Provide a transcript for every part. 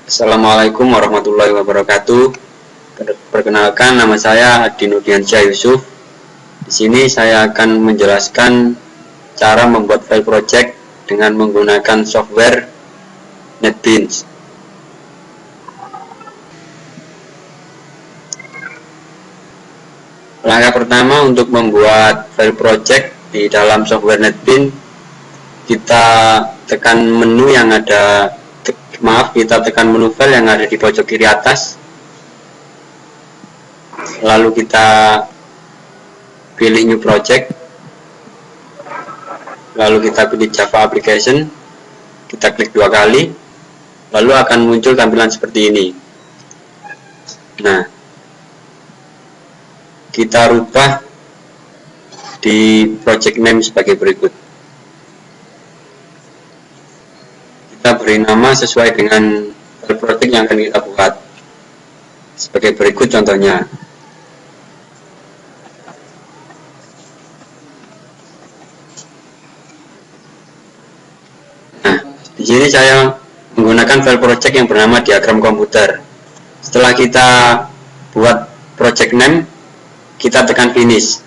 Assalamualaikum warahmatullahi wabarakatuh. Perkenalkan, nama saya Adi Nurdiansyah Yusuf. Di sini saya akan menjelaskan cara membuat file project dengan menggunakan software NetBeans. Langkah pertama untuk membuat file project di dalam software NetBeans, kita tekan menu yang ada kita tekan menu file yang ada di pojok kiri atas, lalu kita pilih new project, lalu kita pilih Java application, kita klik 2 kali, lalu akan muncul tampilan seperti ini. Nah, kita rubah di project name sebagai berikut. Kita beri nama sesuai dengan file project yang akan kita buat. Sebagai berikut contohnya. Nah, di sini saya menggunakan file project yang bernama diagram komputer. Setelah kita buat project name, kita tekan finish.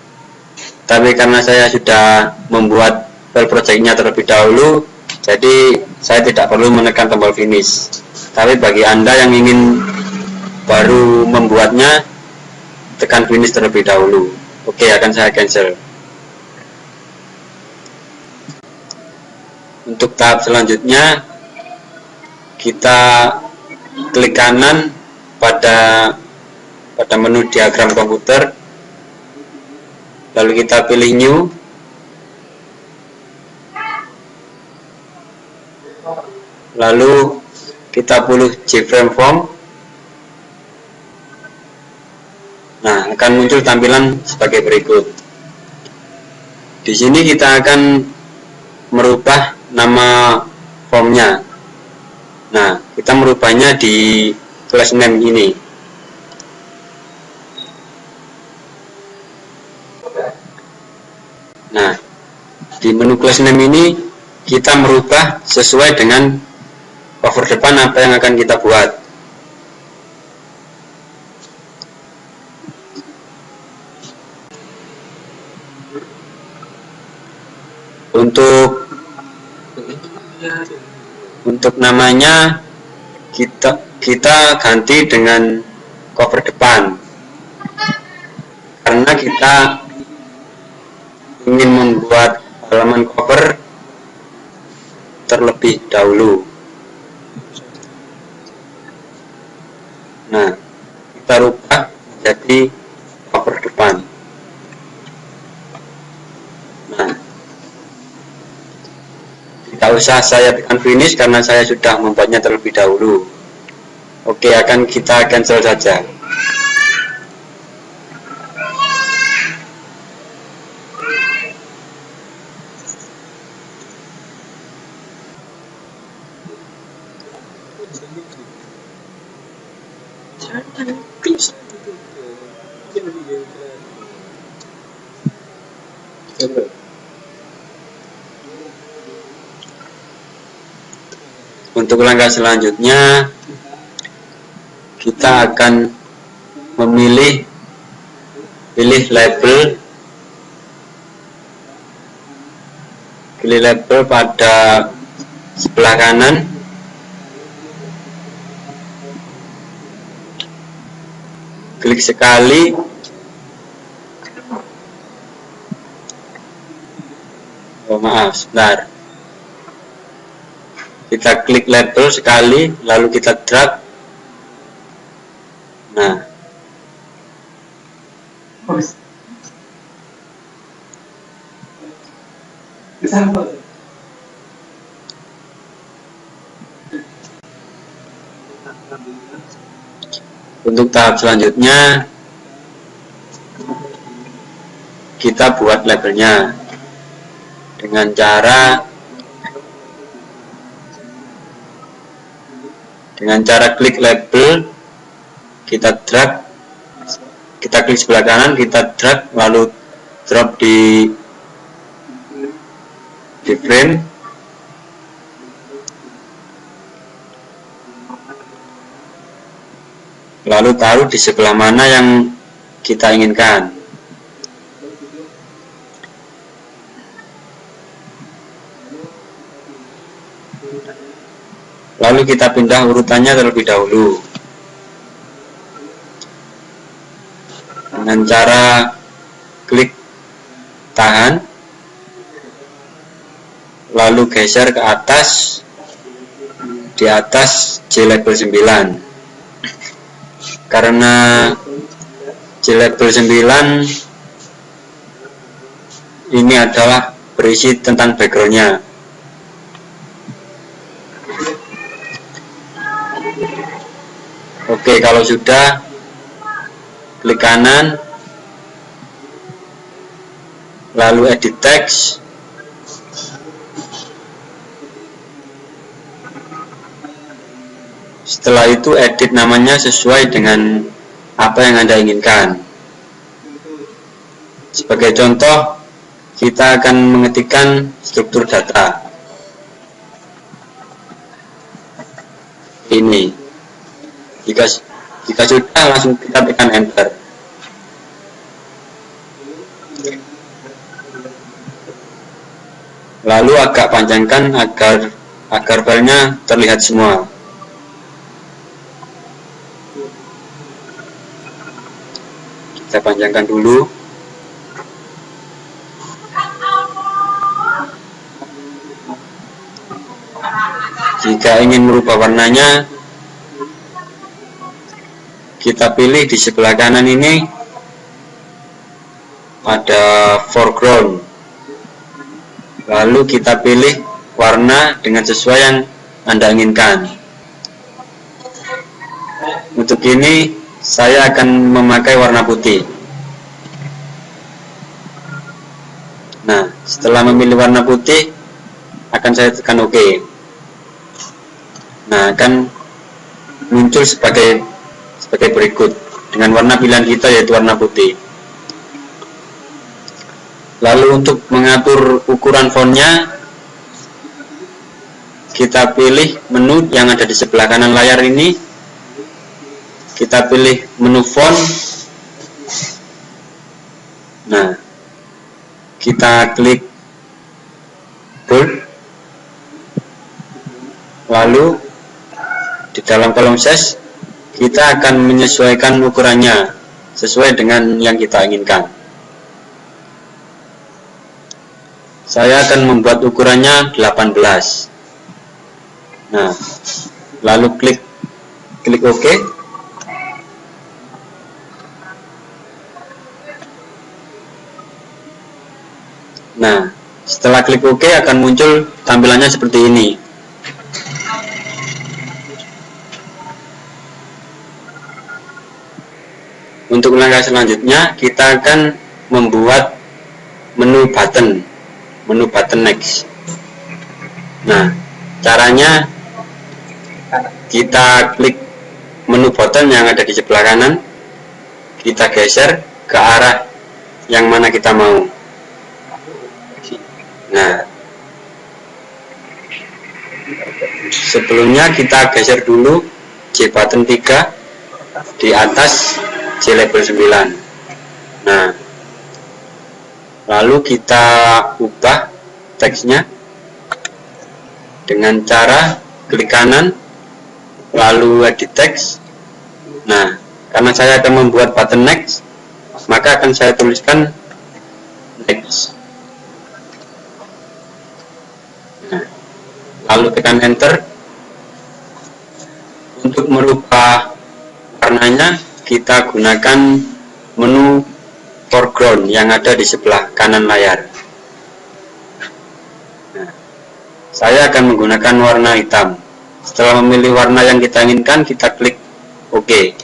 Tapi karena saya sudah membuat file projectnya terlebih dahulu, jadi saya tidak perlu menekan tombol finish. Tapi bagi Anda yang ingin baru membuatnya, tekan finish terlebih dahulu. Oke, akan saya cancel. Untuk tahap selanjutnya, kita klik kanan pada menu diagram komputer, lalu kita pilih new, lalu kita pilih JFrame form. Nah, akan muncul tampilan sebagai berikut. Di sini kita akan merubah nama formnya. Nah, kita merubahnya di class name ini. Nah, di menu class name ini kita merubah sesuai dengan cover depan apa yang akan kita buat. Untuk namanya kita ganti dengan cover depan, karena kita ingin membuat halaman cover terlebih dahulu. Nah, kita rubah menjadi cover depan. Nah, tidak usah saya tekan finish karena saya sudah membuatnya terlebih dahulu. Oke, akan kita cancel saja. Untuk langkah selanjutnya, kita akan pilih label pada sebelah kanan. Klik sekali, sebentar. Kita klik label sekali, lalu kita drag. Nah, untuk tahap selanjutnya, kita buat labelnya dengan cara klik label, kita drag, kita klik sebelah kanan, kita drag, lalu drop di frame. lalu taruh di sebelah mana yang kita inginkan. Lalu kita pindah urutannya terlebih dahulu dengan cara klik tahan, lalu geser ke atas, di atas J label 9. Karena J label 9 ini adalah berisi tentang backgroundnya. Oke, kalau sudah, klik kanan, lalu edit text, setelah itu edit namanya sesuai dengan apa yang Anda inginkan. Sebagai contoh, kita akan mengetikkan struktur data ini. Jika sudah, langsung kita tekan enter. Lalu agak panjangkan agar filenya terlihat semua. Kita panjangkan dulu. Jika ingin merubah warnanya, kita pilih di sebelah kanan ini ada foreground, lalu kita pilih warna dengan sesuai yang Anda inginkan. Untuk ini saya akan memakai warna putih. Nah, setelah memilih warna putih, akan saya tekan OK. Nah, akan muncul sebagai berikut dengan warna pilihan kita, yaitu warna putih. Lalu untuk mengatur ukuran fontnya, kita pilih menu yang ada di sebelah kanan layar ini, kita pilih menu font. Nah, kita klik bold, lalu di dalam kolom size kita akan menyesuaikan ukurannya sesuai dengan yang kita inginkan. Saya akan membuat ukurannya 18. Nah, lalu klik OK. Nah, setelah klik OK akan muncul tampilannya seperti ini. Untuk langkah selanjutnya, kita akan membuat menu button next. Nah, caranya kita klik menu button yang ada di sebelah kanan, kita geser ke arah yang mana kita mau. Nah, sebelumnya kita geser dulu J button 3 di atas J label 9. Nah, lalu kita ubah teksnya dengan cara klik kanan, lalu edit text. Nah, karena saya akan membuat button next, maka akan saya tuliskan next. Nah, lalu tekan enter. Untuk merubah warnanya, kita gunakan menu foreground yang ada di sebelah kanan layar. Nah, saya akan menggunakan warna hitam. Setelah memilih warna yang kita inginkan, kita klik OK.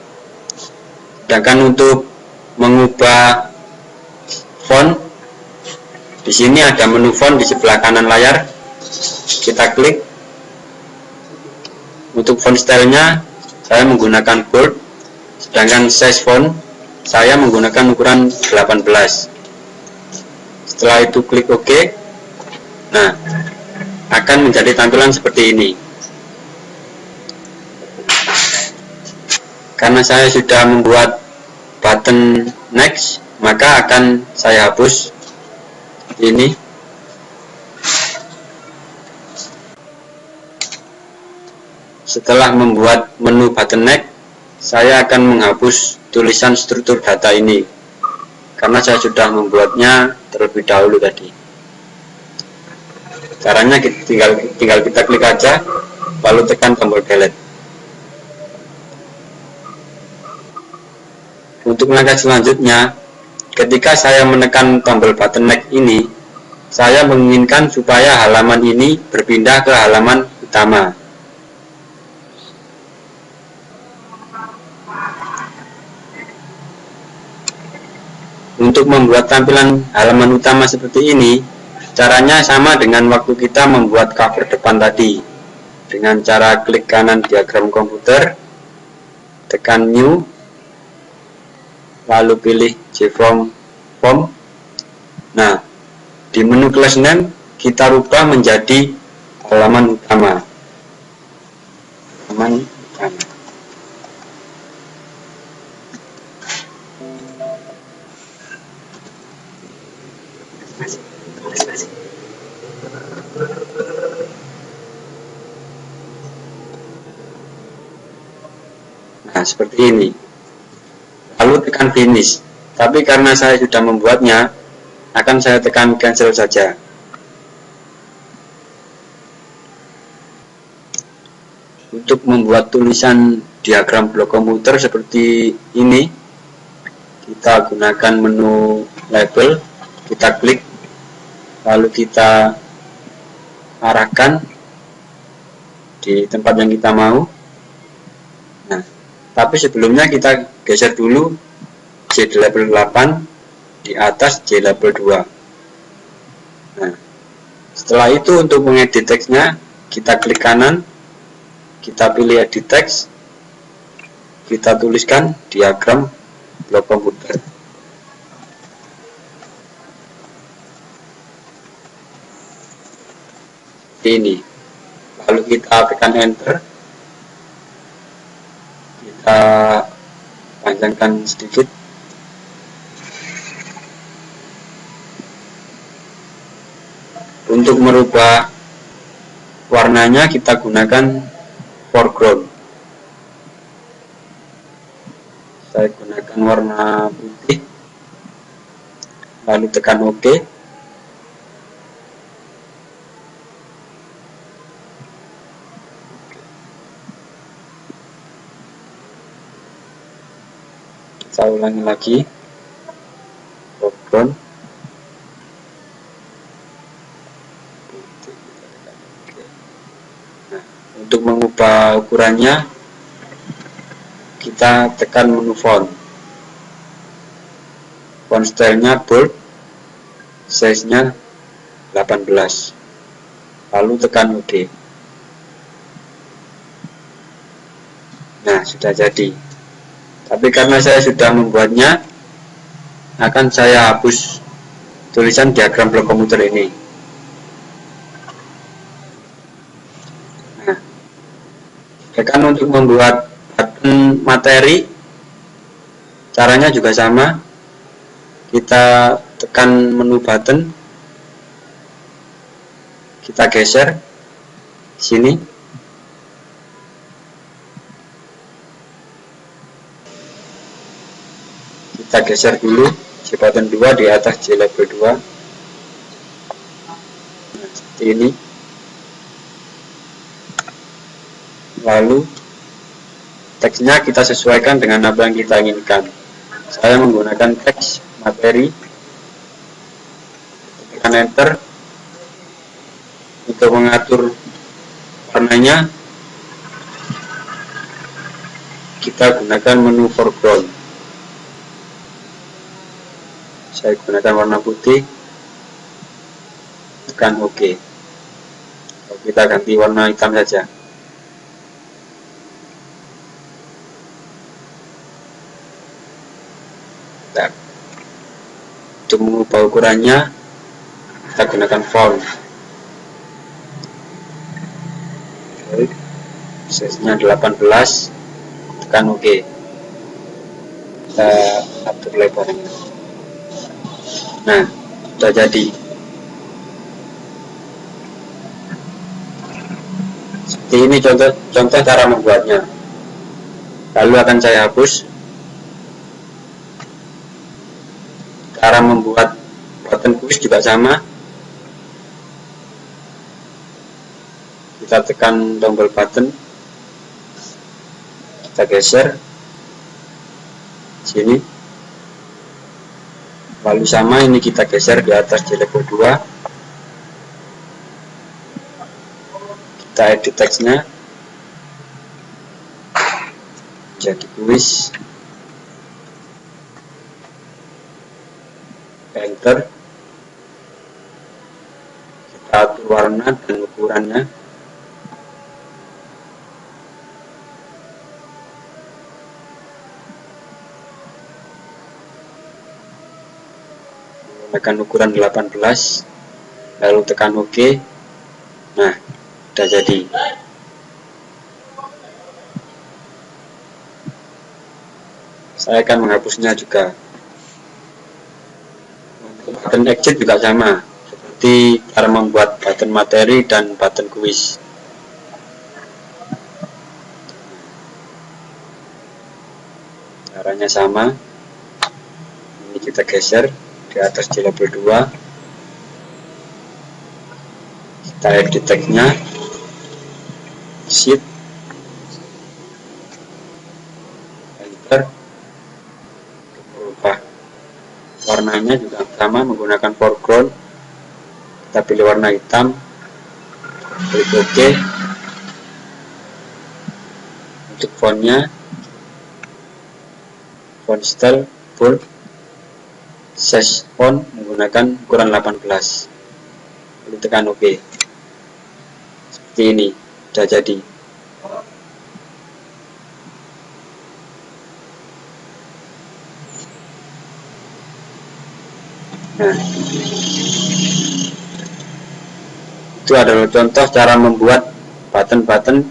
Sedangkan untuk mengubah font, di sini ada menu font di sebelah kanan layar. Kita klik. Untuk font stylenya, saya menggunakan bold. Sedangkan size font saya menggunakan ukuran 18. Setelah itu klik OK. Nah, akan menjadi tampilan seperti ini. karena saya sudah membuat button next, maka akan saya hapus ini. Setelah membuat menu button next, saya akan menghapus tulisan struktur data ini karena saya sudah membuatnya terlebih dahulu tadi. Caranya tinggal kita klik aja, lalu tekan tombol delete. Untuk langkah selanjutnya, ketika saya menekan tombol button next ini, saya menginginkan supaya halaman ini berpindah ke halaman utama. Untuk membuat tampilan halaman utama seperti ini, caranya sama dengan waktu kita membuat cover depan tadi. Dengan cara klik kanan diagram komputer, tekan New, lalu pilih JFrog Form. Nah, di menu class name kita rubah menjadi halaman utama. Halaman utama. Nah, seperti ini. Lalu tekan finish. Tapi karena saya sudah membuatnya, akan saya tekan cancel saja. Untuk membuat tulisan diagram blok komputer seperti ini, kita gunakan menu label, kita klik, lalu kita arahkan di tempat yang kita mau. Nah, tapi sebelumnya kita geser dulu J label 8 di atas J label 2. Nah, setelah itu untuk mengedit teksnya, kita klik kanan, kita pilih edit text, kita tuliskan diagram blok komputer. Ini, lalu kita tekan enter, kita panjangkan sedikit. Untuk merubah warnanya kita gunakan foreground. Saya gunakan warna putih, lalu tekan OK. Saya ulangi lagi, foreground. Nah, untuk mengubah ukurannya, kita tekan menu font. Font stylenya bold, size-nya 18. Lalu tekan OK. Nah, sudah jadi. Tapi karena saya sudah membuatnya, akan saya hapus tulisan diagram blok komputer ini. Nah, tekan untuk membuat button materi, caranya juga sama. Kita tekan menu button, kita geser sini. Kita geser dulu J button 2 di atas J label 2. Nah, seperti ini. Lalu teksnya kita sesuaikan dengan apa yang kita inginkan. Saya menggunakan teks materi. Tekan enter. Untuk mengatur warnanya, kita gunakan menu foreground. Saya gunakan warna putih, tekan OK. Kita ganti warna hitam saja. Nah, untuk mengubah ukurannya, kita gunakan font. Size-nya 18, tekan OK. kita atur lebarnya. Nah, sudah jadi. Seperti ini contoh cara membuatnya. Lalu akan saya hapus. Cara membuat button push juga sama. Kita tekan tombol button, kita geser sini, lalu sama ini kita geser di atas di level 2, kita edit teksnya jadi kuis, enter, kita atur warna dan ukurannya. Tekan ukuran 18, lalu tekan OK. Nah, sudah jadi. Saya akan menghapusnya juga. Untuk button exit juga sama, seperti cara membuat button materi dan button kuis. Caranya sama. Ini kita geser di atas di level 2, kita edit teksnya, shift, enter, berubah warnanya juga sama menggunakan foreground, kita pilih warna hitam, klik OK. Untuk fontnya, font style bold, size font menggunakan ukuran 18, lalu tekan OK. Seperti ini, sudah jadi. Nah, itu adalah contoh cara membuat button-button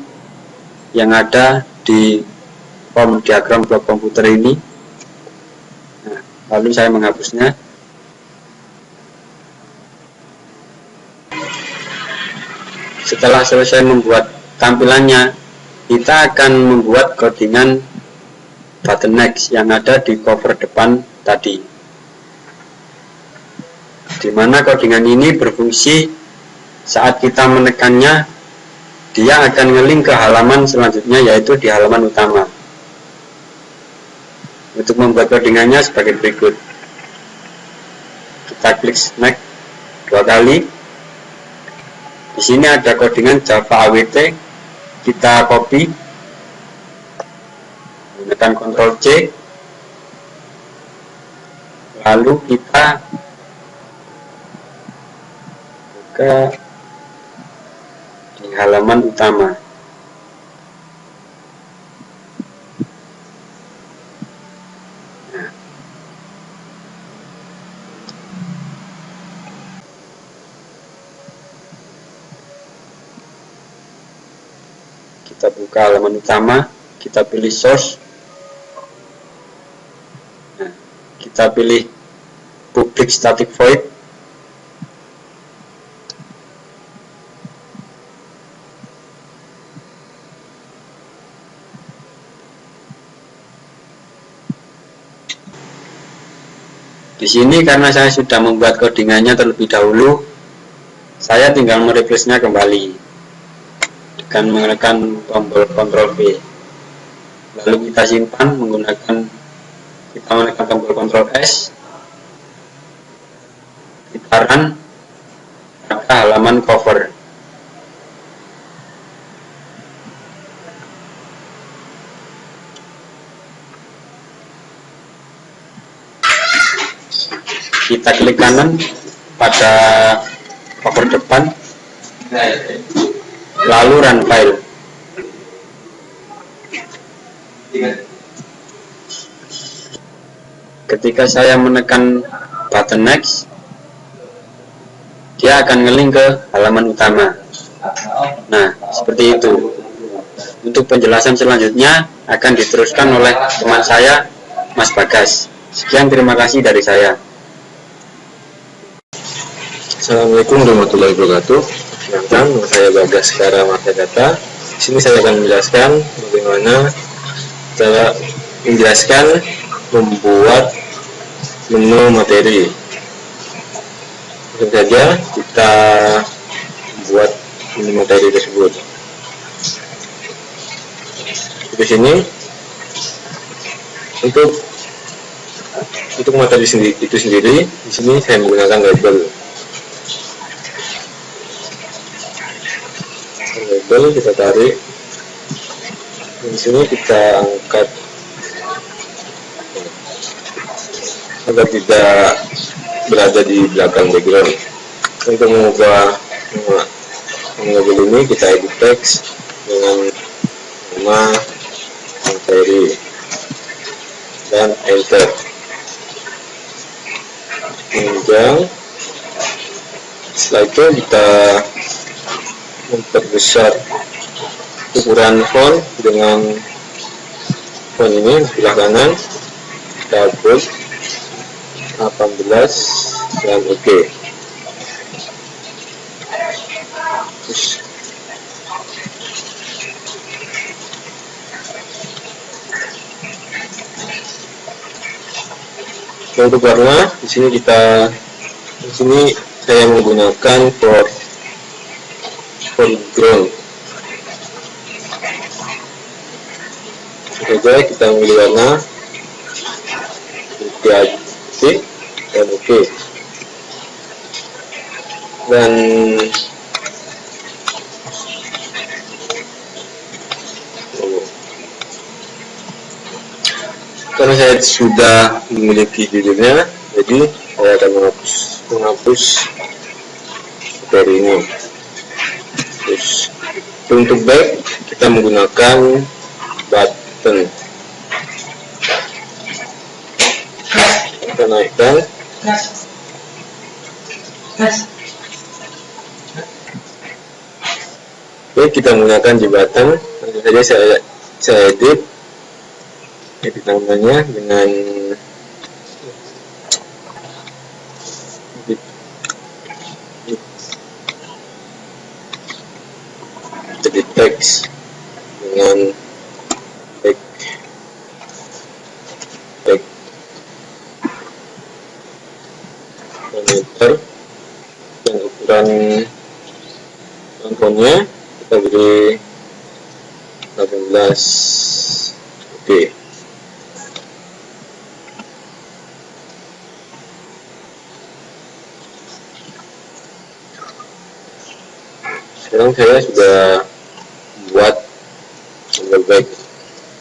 yang ada di form diagram blok komputer ini. Lalu saya menghapusnya. Setelah selesai membuat tampilannya, kita akan membuat codingan button next yang ada di cover depan tadi, di mana codingan ini berfungsi saat kita menekannya, dia akan nge-link ke halaman selanjutnya, yaitu di halaman utama. Untuk membuat codingannya sebagai berikut. Kita klik next 2 kali. Di sini ada codingan Java AWT. Kita copy. Menggunakan Ctrl C. Lalu kita buka di halaman utama. Kita buka halaman utama, kita pilih source, nah, kita pilih public static void, di sini karena saya sudah membuat codingannya terlebih dahulu, saya tinggal merefreshnya kembali dengan menekan tombol Ctrl V, lalu kita simpan menekan tombol Ctrl S, kita run pada halaman cover. Kita klik kanan pada cover depan, lalu run file. Ketika saya menekan button next, dia akan nge-link ke halaman utama. Nah, seperti itu. Untuk penjelasan selanjutnya akan diteruskan oleh teman saya Mas Bagas. Sekian, terima kasih dari saya. Assalamualaikum warahmatullahi wabarakatuh. Perkenalkan, nama saya Bagas Kara Martadata. Di sini saya akan menjelaskan bagaimana cara membuat menu materi. Langsung saja kita membuat menu materi tersebut. Di sini untuk materi itu sendiri, di sini saya menggunakan label. Kita tarik. Di sini kita angkat agar tidak berada di belakang background. Untuk mengubah label ini, kita edit teks dengan nama materi dan enter. Kemudian setelah itu kita memperbesar ukuran font dengan font ini sebelah kanan, kita bold 18 dan OK. Untuk warna, di sini saya menggunakan foreground. Saja kita memilih warna putih dan OK. Dan karena saya sudah memiliki judulnya, jadi saya akan menghapus materi ini. Terus untuk back kita menggunakan button. Kita naikkan. Oke, kita menggunakan jembatan. Langsung saja saya edit namanya dengan edit teks dengan back parameter dan ukuran fontnya kita beri 18. Oke. Sekarang saya sudah membuat tombol back.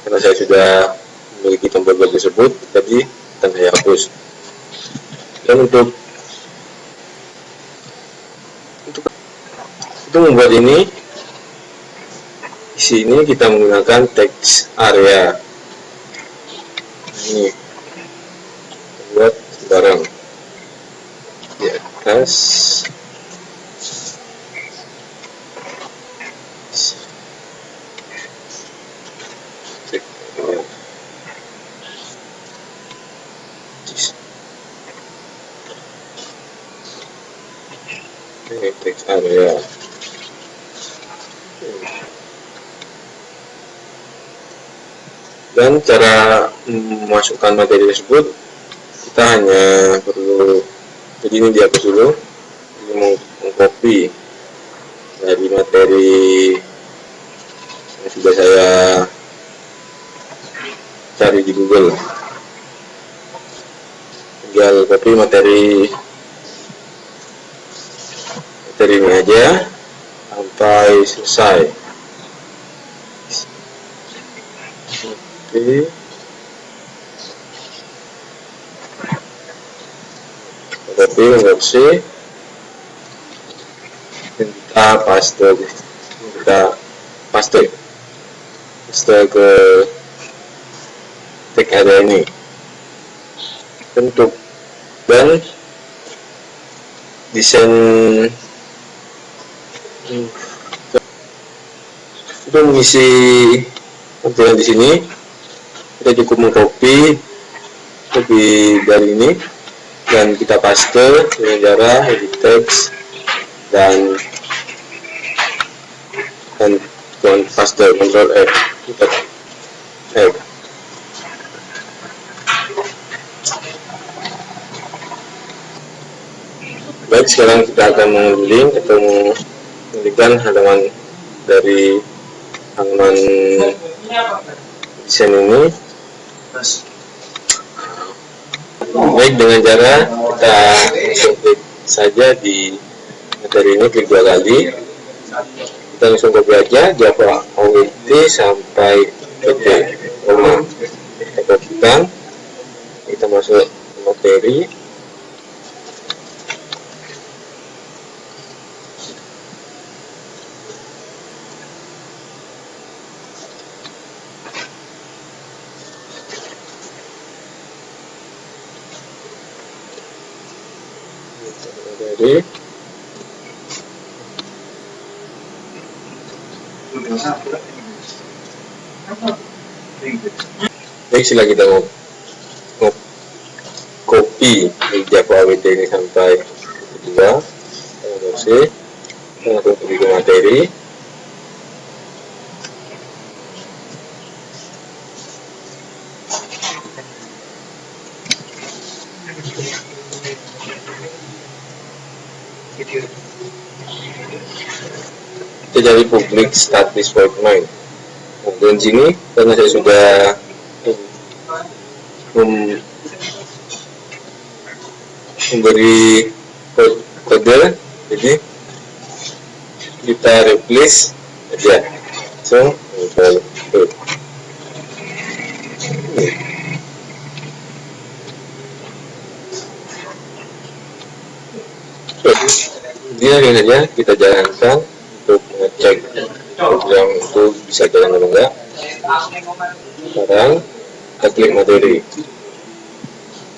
Karena saya sudah memiliki tombol back tersebut, tadi akan saya hapus. Dan untuk membuat ini, di sini kita menggunakan text area. Ini buat barang di atas. Ini text area. Dan cara memasukkan materi tersebut, kita hanya perlu, jadi ini dihapus dulu, ini mengcopy dari materi yang sudah saya cari di Google. Tinggal copy materi ini aja sampai selesai. Oke. Copy, versi, dan kita paste ke tag area ini. Bentuk dan desain untuk mengisi tampilan di sini, kita cukup mengcopy lebih dari ini, dan kita paste dengan cara edit text dan paste Ctrl F. Baik, sekarang kita akan mengunduh atau mengunduhkan halaman dari halaman desain ini. Baik, dengan cara kita langsung klik saja di materi ini, klik 2 kali. Kita langsung copy aja Java OWT sampai PT Roma. Kita kopikan, kita masuk ke materi. Baik, setelah kita copy Java AWT ini sampai kedua, kita langsung pergi ke materi. Kita cari public status void main. Dan sini karena saya sudah memberi kode, jadi kita replace aja. So, dia saja kita jalankan untuk ngecek program itu bisa jalan atau enggak. Sekarang kita klik materi,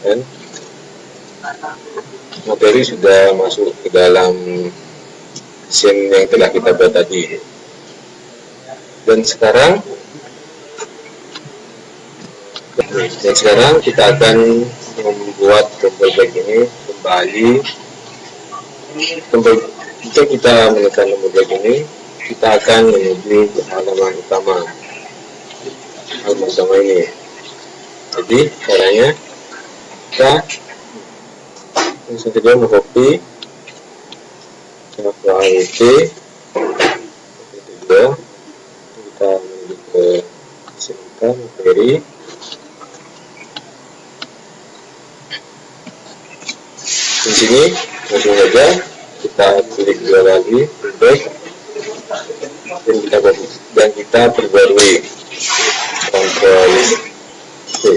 dan materi sudah masuk ke dalam scene yang telah kita buat tadi. Dan sekarang kita akan membuat tombol back ini kembali. Jika kita menekan tombol back ini, kita akan menuju ke halaman utama ini. Jadi caranya kita langsung saja mengcopy Java AWT, kita menuju ke sini materi. Di sini langsung saja kita klik 2 kali back, dan kita perbarui Ctrl C,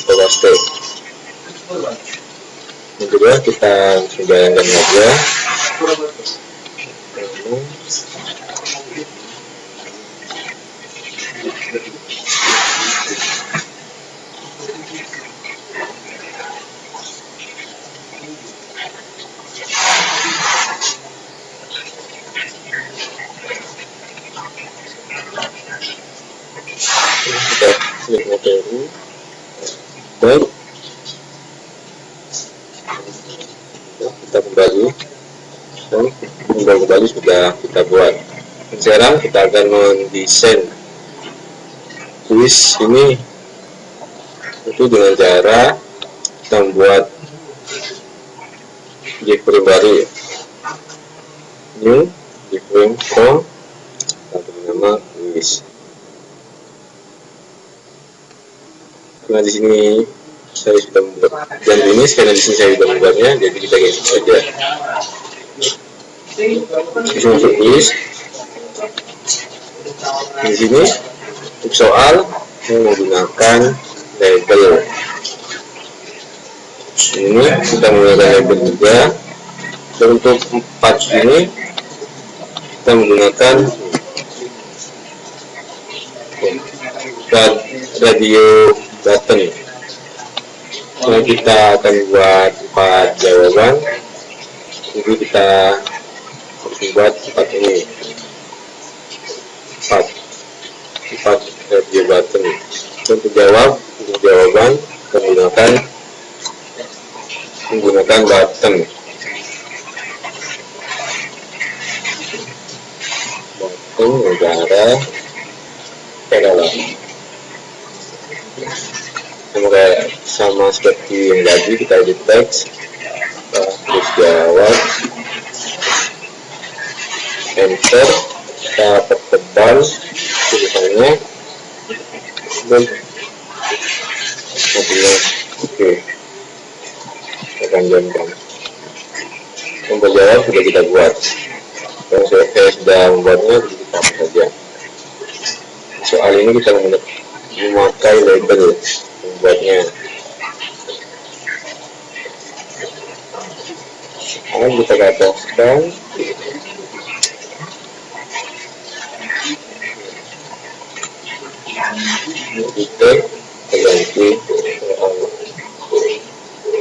paste. Yang kedua kita jalankan saja. Kita klik materi, baik, kita kembali, dan kembali sudah kita buat. Dan sekarang kita akan mendesain kuis ini, itu dengan cara kita membuat iframe baru, new iframe from, atau nama kuis. Nah, di sini saya sudah membuat, dan ini karena di sini saya sudah membuatnya, jadi kita geser saja. Bisa masuk tulis. Di sini untuk soal saya menggunakan label. Ini kita menggunakan label juga. Dan untuk 4 ini kita menggunakan radio button. Jadi kita akan buat 4 jawaban. Jadi kita harus buat 4 ini, 4 radio button. Untuk jawaban kita menggunakan menggunakan button. Negara adalah sama seperti yang tadi, kita edit teks, terus jawab, enter, kita pertebal tulisannya, dan oke, kita panjangkan. Tombol jawab sudah kita buat, dan saya sudah membuatnya, jadi kita hapus saja. Soal ini kita memakai label membuatnya. Sekarang kita katakan kita ganti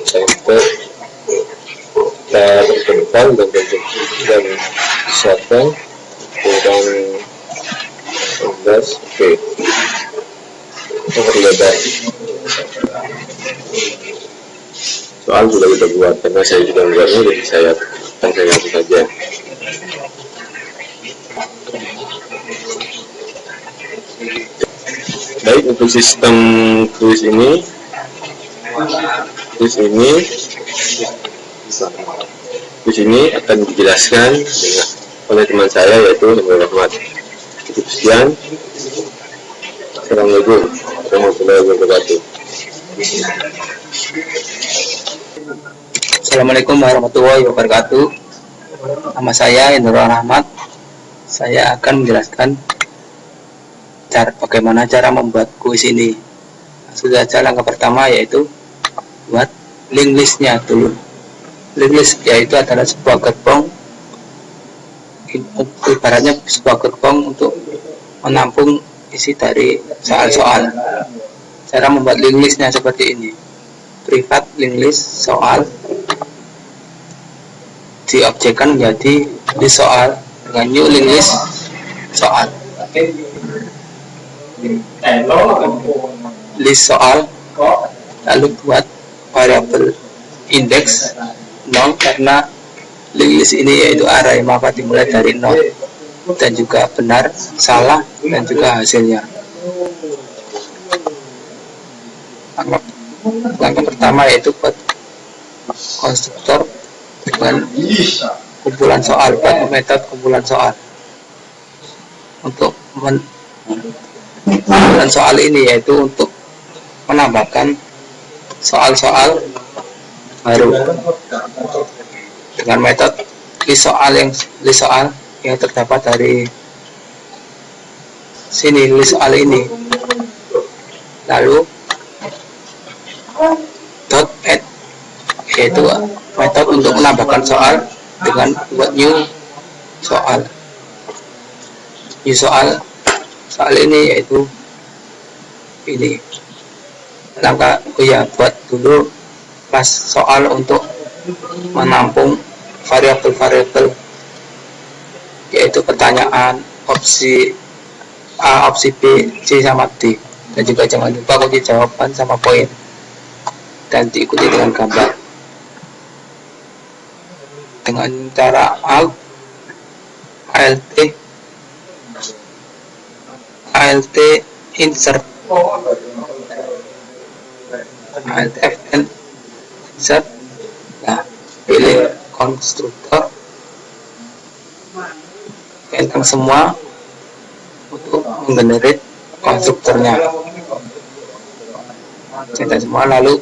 center, kita pertebal dan besarkan kurang 11. Oke, lebar. Soal sudah kita buat, karena saya sudah membuatnya, jadi saya hapus saja. Baik, untuk sistem kuis ini akan dijelaskan oleh teman saya, yaitu Samuel Rahmat. Cukup sekian. Assalamualaikum warahmatullahi wabarakatuh. Assalamualaikum warahmatullahi wabarakatuh. Nama saya Indra Rahmat. Saya akan menjelaskan bagaimana cara membuat kuis ini. Sudah saja langkah pertama, yaitu buat link listnya dulu. Link list yaitu adalah sebuah gerbong, ibaratnya sebuah gerbong untuk menampung isi dari soal-soal. Cara membuat link listnya seperti ini: privat link list soal diobjekkan menjadi list soal dengan new link list soal. List soal, lalu buat variabel indeks 0, karena link list ini yaitu array, maka dimulai dari 0, dan juga benar, salah, dan juga hasilnya. Langkah pertama yaitu buat konstruktor dengan kumpulan soal, buat metode kumpulan soal. Untuk kumpulan soal ini yaitu untuk menambahkan soal-soal baru dengan metode list soal yang terdapat dari sini, list soal ini. Lalu dot add yaitu metode untuk menambahkan soal dengan buat new soal. New soal ini yaitu ini. Buat dulu kelas soal untuk menampung variabel-variabel, yaitu pertanyaan, opsi A, opsi B, C sama D, dan juga jangan lupa kunci jawaban sama poin, dan diikuti dengan gambar dengan cara alt insert, alt Fn insert. Nah, pilih konstruktor, enter semua untuk menggenerate konstruktornya. Enter semua, lalu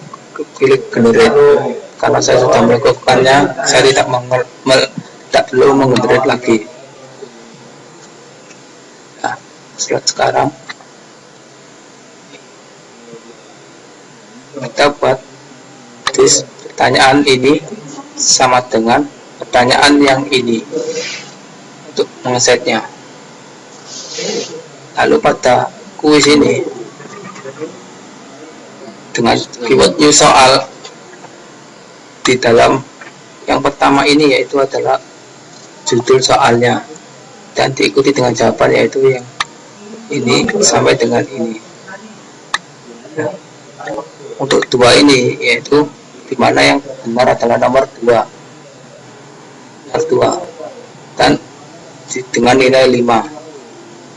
pilih generate. Karena saya sudah melakukannya, saya tidak perlu menggenerate lagi. Nah, sekarang kita buat pertanyaan ini sama dengan pertanyaan yang ini untuk mengesetnya. Lalu pada kuis ini dengan keyword new soal di dalam yang pertama ini, yaitu adalah judul soalnya, dan diikuti dengan jawaban, yaitu yang ini sampai dengan ini. Nah, untuk dua ini yaitu di mana yang benar adalah nomor 2 dan dengan nilai 5.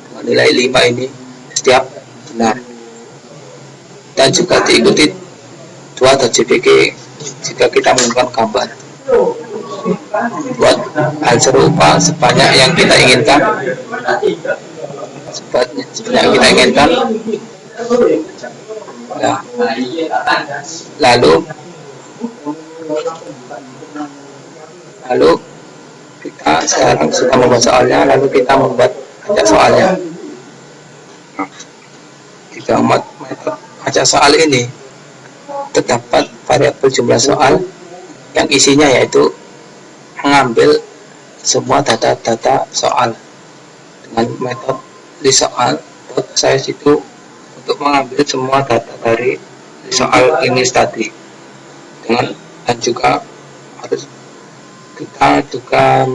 Dengan nilai 5 ini setiap benar, dan juga diikuti 2 atau JPG jika kita menemukan gambar. Buat hal serupa sebanyak yang kita inginkan, nah, lalu kita sekarang sudah membuat soalnya, lalu kita membuat acak soalnya. Jika metode acak soal ini terdapat variabel jumlah soal yang isinya yaitu mengambil semua data-data soal dengan metode list soal size itu untuk mengambil semua data dari soal ini tadi, dan juga harus kita juga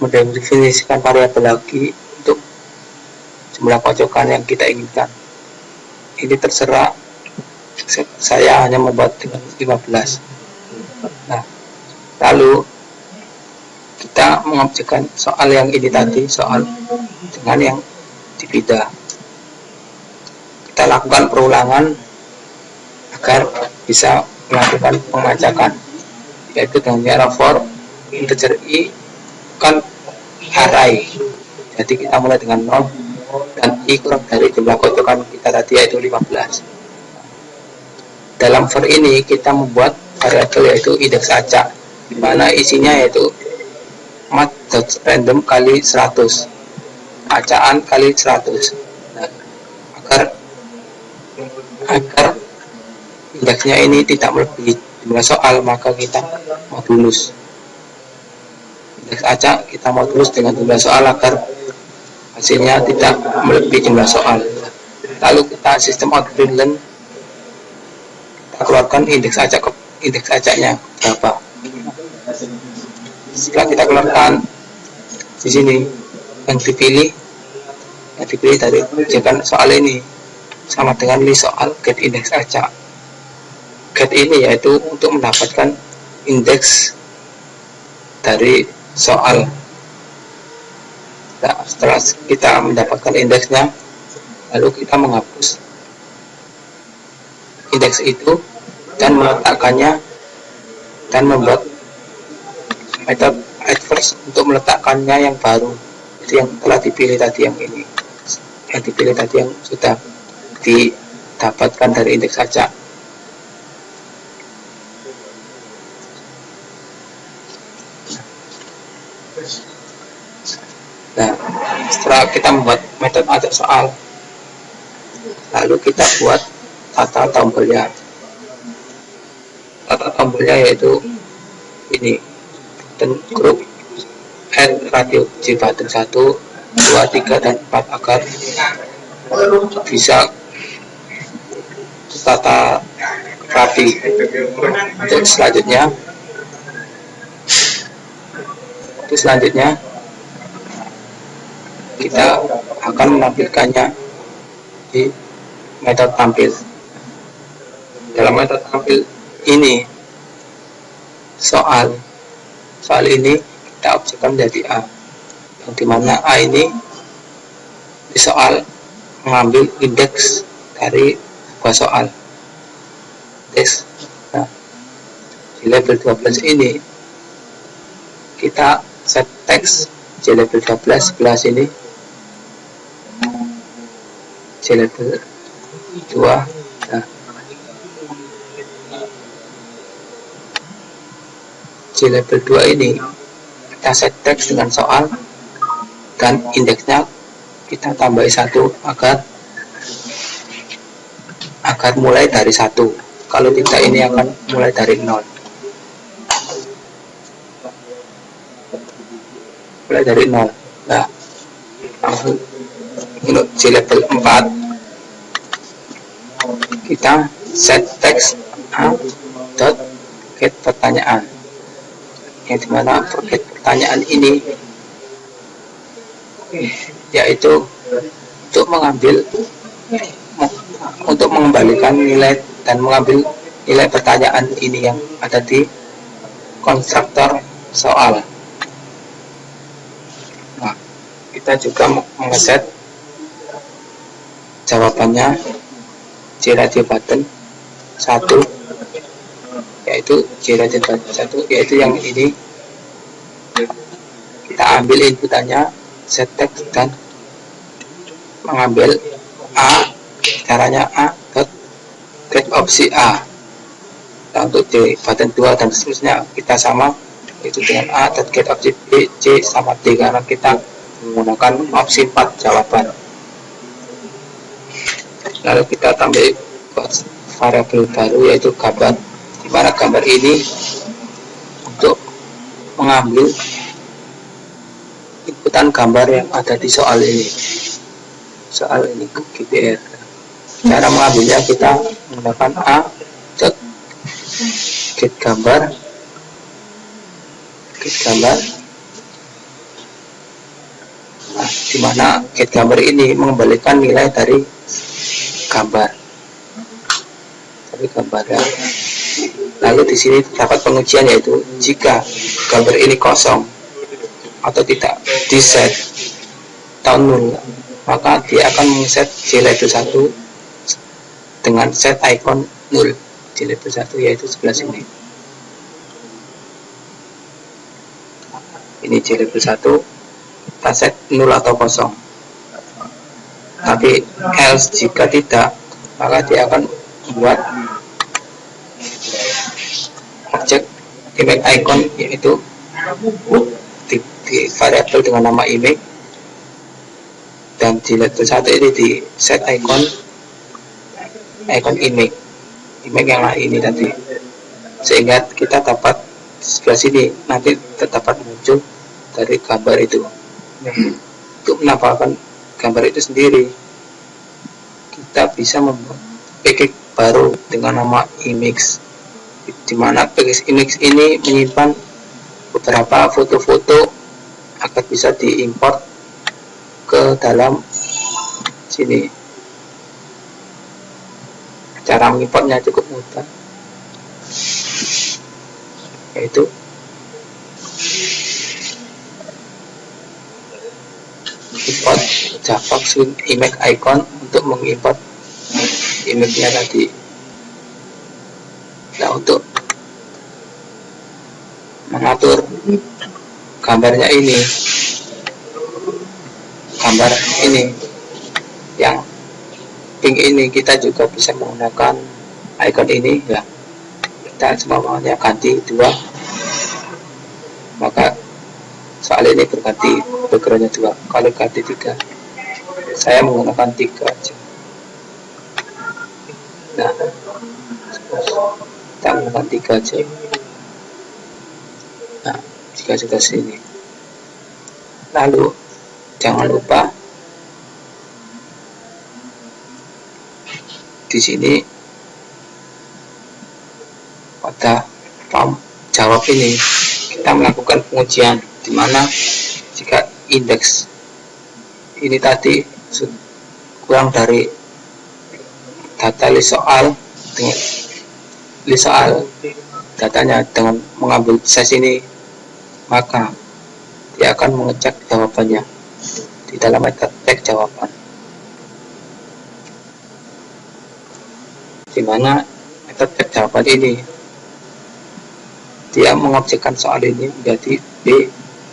mendefinisikan variabel lagi untuk jumlah kocokan yang kita inginkan. Ini terserah, saya hanya membuat dengan 15. Nah, lalu kita mengerjakan soal yang ini tadi, soal dengan yang dipindah. Kita lakukan perulangan agar bisa melakukan pengacakan, yaitu dengan cara for integer i kan array. Jadi kita mulai dengan 0 dan i kurang dari jumlah kocokan kita tadi yaitu 15. Dalam for ini kita membuat variabel yaitu indeks acak, di mana isinya yaitu mat.random kali 100, acaan kali 100. Nah, agar indeksnya ini tidak melebihi jumlah soal, maka kita modulus indeks acak, kita modulus dengan jumlah soal agar hasilnya tidak melebihi jumlah soal. Lalu kita sistem out boolean, kita keluarkan indeks acaknya berapa. Setelah kita keluarkan di sini yang dipilih dari ujian soal ini sama dengan list soal get indeks acak. Get ini yaitu untuk mendapatkan indeks dari soal. Nah, setelah kita mendapatkan indeksnya, lalu kita menghapus indeks itu dan meletakkannya, dan membuat metode add first untuk meletakkannya yang baru, jadi yang telah dipilih tadi, yang ini yang dipilih tadi yang sudah didapatkan dari indeks acak. Nah, setelah kita membuat metode acak soal, lalu kita buat tata tombolnya. Tata tombolnya yaitu ini, dan grup N radio J button 1, 2, 3, dan 4 agar bisa tata rapi. Untuk selanjutnya kita akan menampilkannya di metode tampil. Dalam metode tampil ini, soal ini kita objekkan menjadi A, yang dimana A ini di soal mengambil indeks dari sebuah soal. Nah, di level 12 ini kita set teks J level 12 sebelah sini, J level 2. Nah, J level 2 ini kita set teks dengan soal, dan indeksnya kita tambahi 1 agar mulai dari 1. Kalau tidak, ini akan mulai dari 0. Mulai dari 0. Nah, langsung untuk J level 4 kita set teks A dot get pertanyaan, yang dimana get pertanyaan ini yaitu untuk mengembalikan nilai dan mengambil nilai pertanyaan ini yang ada di konstruktor soal. Nah, kita juga mengeset jawabannya J radio button 1, yaitu J radio button 1, yaitu yang ini. Kita ambil inputannya set text dan mengambil A, caranya A dot get opsi A. Nah, untuk J button 2 dan seterusnya kita sama, itu dengan A dot get opsi B, C sama D, karena kita menggunakan opsi 4 jawaban. Lalu kita tambah variabel baru, yaitu gambar, di mana gambar ini untuk mengambil inputan gambar yang ada di soal ini ke GPR. Cara mengambilnya kita menggunakan A dot get gambar, nah, di mana get gambar ini mengembalikan nilai dari gambarnya. Lalu di sini terdapat pengujian, yaitu jika gambar ini kosong atau tidak di set atau 0, maka dia akan mengset J label 1 dengan set icon 0. J label 1 yaitu sebelah sini. Ini J label 1, kita set 0 atau kosong. Tapi else jika tidak, maka dia akan membuat objek image icon, yaitu di variabel dengan nama image, dan di label 1 ini di set icon image yang ini tadi, sehingga kita dapat sebelah sini nanti terdapat muncul dari gambar itu. Untuk menampilkan gambar itu sendiri, kita bisa membuat package baru dengan nama image, di mana package image ini menyimpan beberapa foto-foto agar bisa diimport ke dalam sini. Cara mengimportnya cukup mudah, yaitu import Java Swing image icon untuk mengimport image-nya tadi. Nah, untuk mengatur gambarnya ini, gambar ini yang pink ini, kita juga bisa menggunakan icon ini ya. Kita semuanya ganti 2, maka soal ini berganti backgroundnya 2. Kalau ganti 3, saya menggunakan 3 aja. Nah, kita menggunakan 3 aja. Nah, 3 sudah sini. Lalu jangan lupa di sini pada form jawab ini kita melakukan pengujian, di mana jika indeks ini tadi kurang dari data list soal datanya dengan mengambil size ini, maka dia akan mengecek jawabannya di dalam metode cek jawaban, di mana metode cek jawaban ini dia mengobjekkan soal ini menjadi B,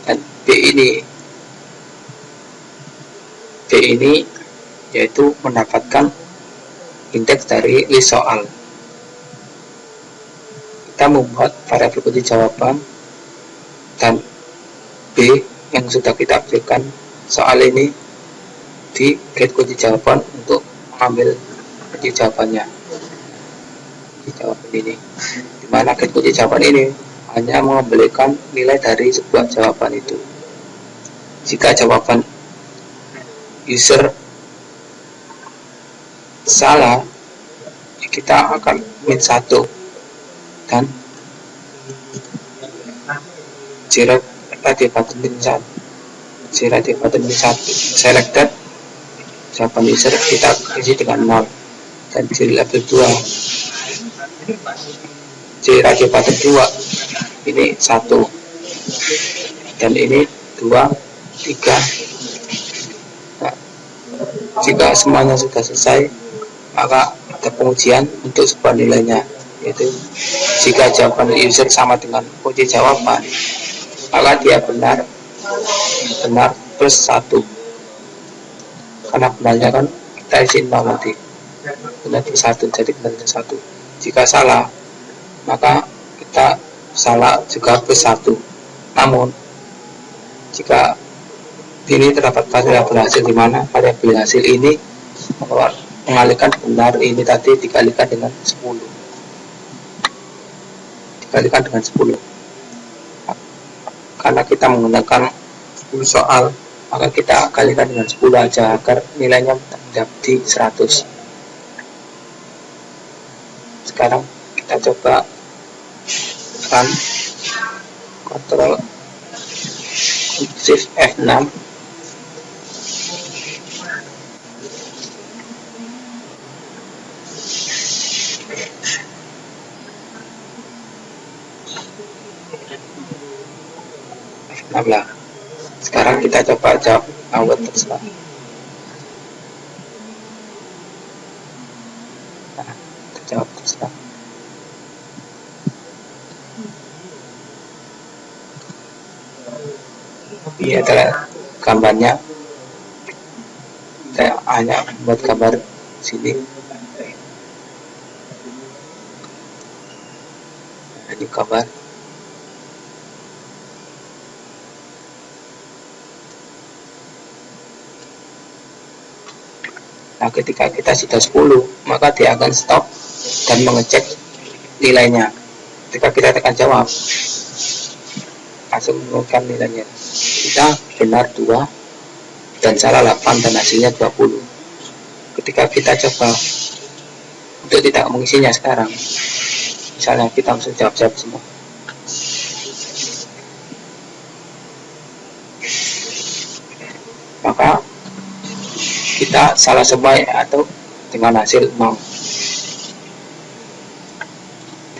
dan B ini yaitu mendapatkan indeks dari list soal. Kita membuat variabel kunci jawaban, dan B yang sudah kita berikan soal ini di get kunci jawaban untuk mengambil kunci jawabannya di jawaban ini, dimana get kunci jawaban ini hanya mengembalikan nilai dari sebuah jawaban itu. Jika jawaban user salah, kita akan min 1 dan jira tadi button min 1 selected jawaban user kita isi dengan 0, dan di level 2 C radio button 2 ini 1 dan ini 2, 3. Nah, jika semuanya sudah selesai, maka ada pengujian untuk sebuah nilainya, yaitu jika jawaban user sama dengan kunci jawaban, maka dia benar plus 1, karena benarnya kan kita isi 0 nanti, benar plus 1, jadi benarnya 1. Jika salah, maka kita salah juga plus 1. Namun jika ini terdapat variabel hasil, di mana variabel hasil ini mengalihkan benar ini tadi dikalikan dengan 10, karena kita menggunakan 10 soal, maka kita kalikan dengan 10 aja agar nilainya menjadi 100. Sekarang kita coba run, Ctrl Shift F6. Sekarang kita coba jawab awet terserah. Nah, jawab terserah. Ini adalah gambarnya. Saya hanya buat gambar sini. Ini gambar. Nah, ketika kita sudah 10, maka dia akan stop dan mengecek nilainya. Ketika kita tekan jawab, langsung mengumumkan nilainya. Kita benar 2 dan salah 8 dan hasilnya 20. Ketika kita coba untuk tidak mengisinya sekarang, misalnya kita langsung jawab semua. Maka kita salah semua atau dengan hasil 0.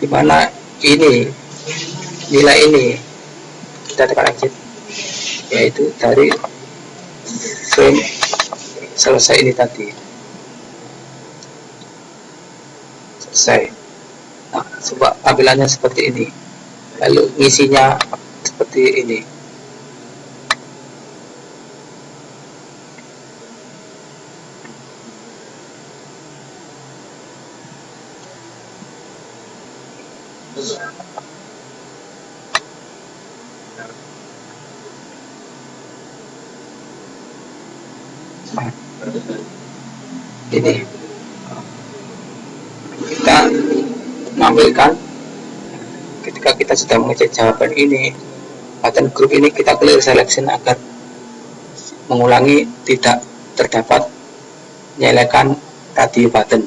Dimana ini nilai ini kita tekan exit, yaitu dari frame selesai ini tadi. Selesai. Nah, coba tampilannya seperti ini. Lalu ngisinya seperti ini. Ini kita menampilkan ketika kita sudah mengecek jawaban ini, button group ini kita clear selection agar mengulangi tidak terdapat menyelekan tadi button.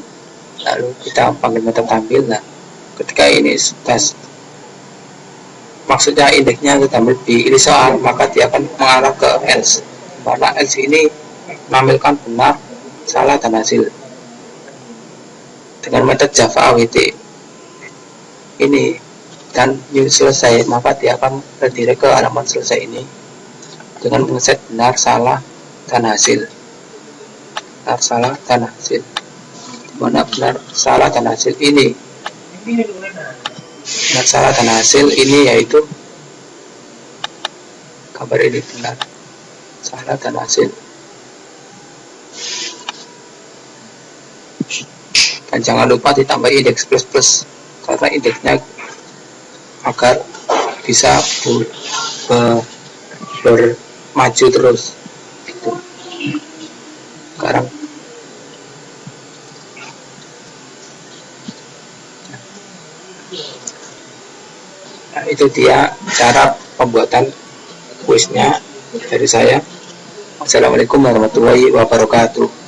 Lalu kita panggil metode tampil. Nah, ketika ini sudah maksudnya indeksnya sudah lebih ini soal, maka dia akan mengarah ke else, karena else ini menampilkan benar, salah dan hasil. Dengan metode Java awt ini dan new selesai, maka dia akan redirect ke halaman selesai ini dengan mengeset benar, salah dan hasil. Benar, salah dan hasil. Mana benar, salah dan hasil ini. Benar, salah dan hasil ini yaitu gambar ini benar, salah dan hasil. Dan jangan lupa ditambah indeks plus karena indeksnya agar bisa bermaju terus gitu. Sekarang nah, itu dia cara pembuatan kuisnya dari saya. Wassalamualaikum warahmatullahi wabarakatuh.